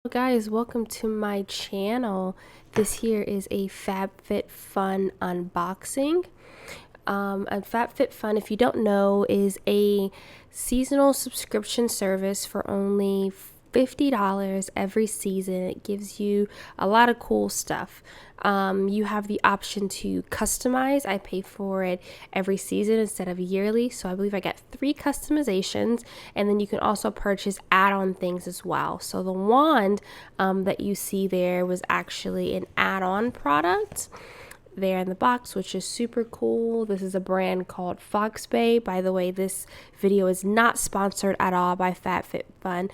Guys, welcome to my channel. This here is a FabFitFun unboxing. And FabFitFun, if you don't know, is a seasonal subscription service for only $50 every season. It gives you a lot of cool stuff. You have the option to customize. I pay for it every season instead of yearly, so I believe I get 3 customizations, and then you can also purchase add-on things as well. So the wand that you see there was actually an add-on product there in the box, which is super cool. This is a brand called Foxbae. By the way, this video is not sponsored at all by FabFitFun.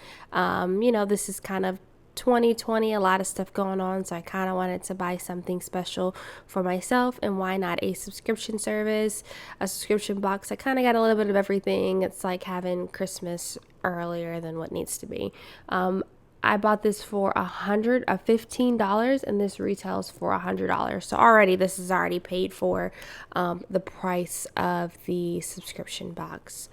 This is kind of 2020, a lot of stuff going on, so I kind of wanted to buy something special for myself, and why not a subscription service, a subscription box. I kind of got a little bit of everything. It's like having Christmas earlier than what needs to be. I bought this for $15, and this retails for $100. So already this is already paid for the price of the subscription box.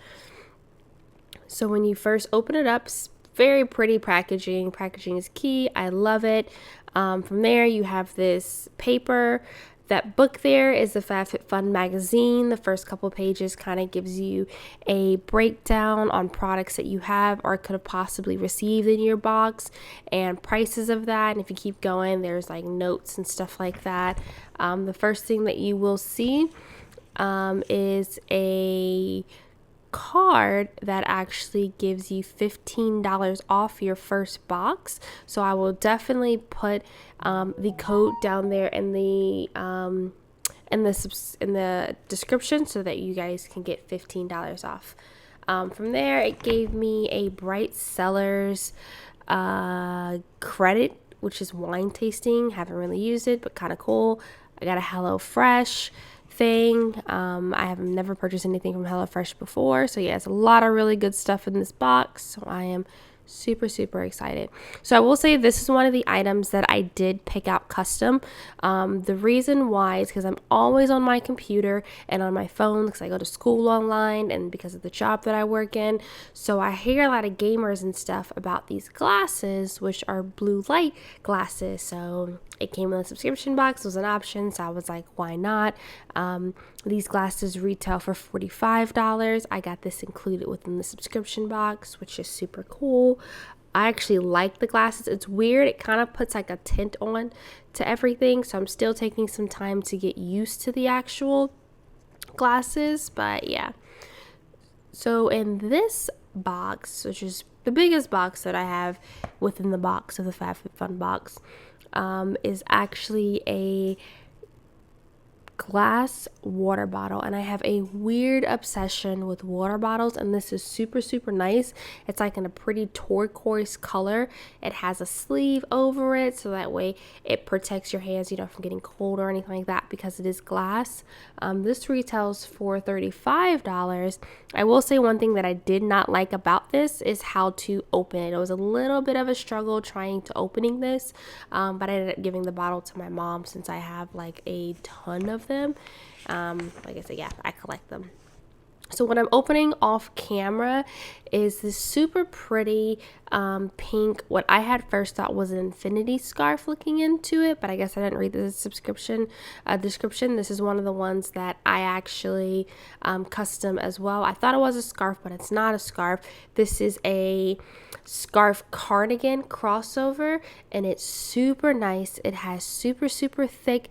So when you first open it up, very pretty packaging. Packaging is key. I love it. From there, you have this paper. That book there is the FabFitFun magazine. The first couple pages kind of gives you a breakdown on products that you have or could have possibly received in your box and prices of that. And if you keep going, there's like notes and stuff like that. The first thing that you will see is a card that actually gives you $15 off your first box. So I will definitely put the code down there in the description so that you guys can get $15 off. From there, it gave me a Bright Cellars credit, which is wine tasting. Haven't really used it, but kind of cool. I got a HelloFresh thing. I have never purchased anything from HelloFresh before, so yeah, it's a lot of really good stuff in this box, so I am super excited. So I will say this is one of the items that I did pick out custom. The reason why is because I'm always on my computer and on my phone because I go to school online and because of the job that I work in. So I hear a lot of gamers and stuff about these glasses, which are blue light glasses. So it came in the subscription box, it was an option, so I was like, why not? These glasses retail for $45. I got this included within the subscription box, which is super cool. I actually like the glasses. It's weird. It kind of puts like a tint on to everything, so I'm still taking some time to get used to the actual glasses, but yeah. So in this box, which is the biggest box that I have within the box of the FabFitFun box, is actually a glass water bottle, and I have a weird obsession with water bottles, and this is super nice. It's like in a pretty turquoise color. It has a sleeve over it, so that way it protects your hands, from getting cold or anything like that, because it is glass. This retails for $35. I will say one thing that I did not like about this is how to open it. It was a little bit of a struggle trying to opening this, but I ended up giving the bottle to my mom since I have like a ton of them. Like I said, yeah, I collect them. So what I'm opening off camera is this super pretty pink, what I had first thought was an infinity scarf looking into it, but I guess I didn't read the description. This is one of the ones that I actually custom as well. I thought it was a scarf, but it's not a scarf. This is a scarf cardigan crossover, and it's super nice. It has super thick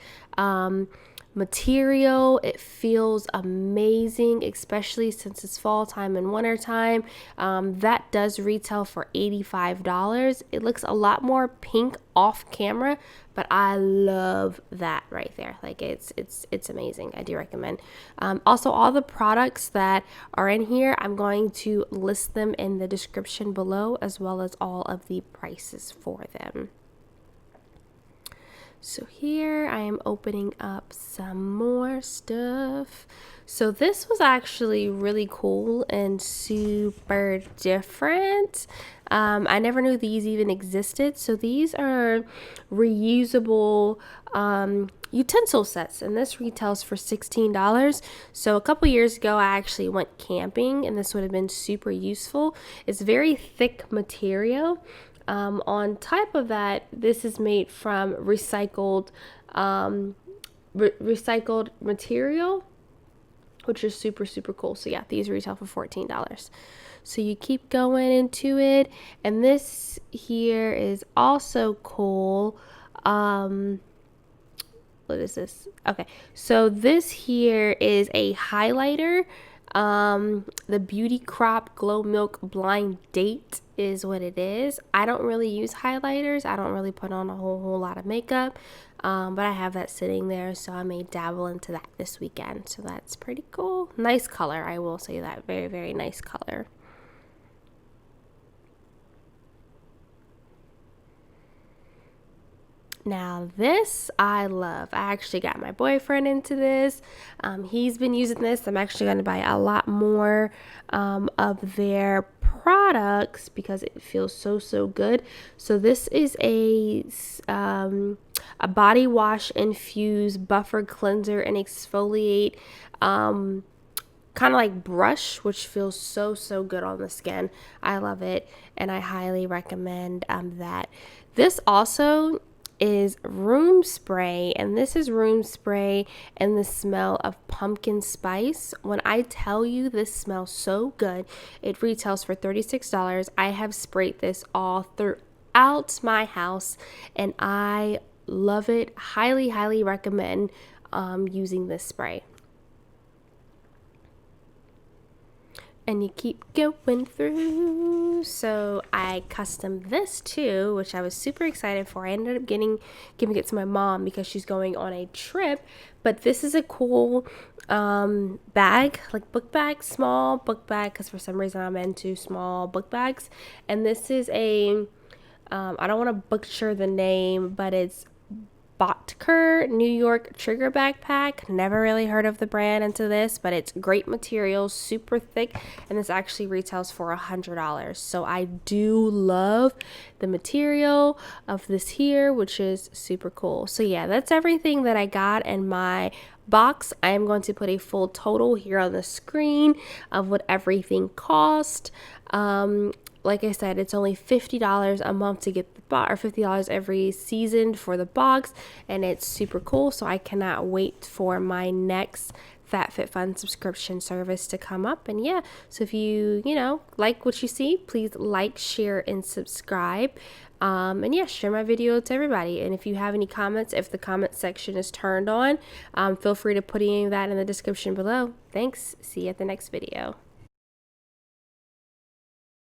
material. It feels amazing, especially since it's fall time and winter time. That does retail for $85. It looks a lot more pink off camera, but I love that right there. Like it's amazing. I do recommend. Also, all the products that are in here, I'm going to list them in the description below, as well as all of the prices for them. So here I am opening up some more stuff. So this was actually really cool and super different. I never knew these even existed. So these are reusable utensil sets, and this retails for $16. So a couple years ago I actually went camping, and this would have been super useful. It's very thick material. On top of that, this is made from recycled recycled material, which is super, super cool. So yeah, these retail for $14. So you keep going into it. And this here is also cool. What is this? Okay, so this here is a highlighter. The Beauty Crop Glow Milk Blind Date is what it is. I don't really use highlighters. I don't really put on a whole lot of makeup. But I have that sitting there, so I may dabble into that this weekend. So that's pretty cool. Nice color, I will say that. Very, very nice color. Now this I love. I actually got my boyfriend into this. He's been using this. I'm actually going to buy a lot more of their products because it feels so good. So this is a body wash infused buffer cleanser and exfoliate kind of like brush, which feels so good on the skin. I love it, and I highly recommend that. This also is room spray, and this is room spray and the smell of pumpkin spice. When I tell you this smells so good, it retails for $36. I have sprayed this all throughout my house and I love it. Highly recommend using this spray. And you keep going through. So I custom this too, which I was super excited for. I ended up giving it to my mom because she's going on a trip. But this is a cool bag, like book bag, small book bag, because for some reason I'm into small book bags. And this is a I don't want to butcher the name, but it's Botkier New York trigger backpack. Never really heard of the brand until this, but it's great material, super thick, and this actually retails for $100. So I do love the material of this here, which is super cool. So yeah, that's everything that I got in my box. I am going to put a full total here on the screen of what everything cost. Like I said, it's only $50 a month to get the box, or $50 every season for the box, and it's super cool. So I cannot wait for my next FabFitFun subscription service to come up. And yeah, so if you like what you see, please like, share, and subscribe. And yeah, share my video to everybody. And if you have any comments, if the comment section is turned on, feel free to put any of that in the description below. Thanks. See you at the next video.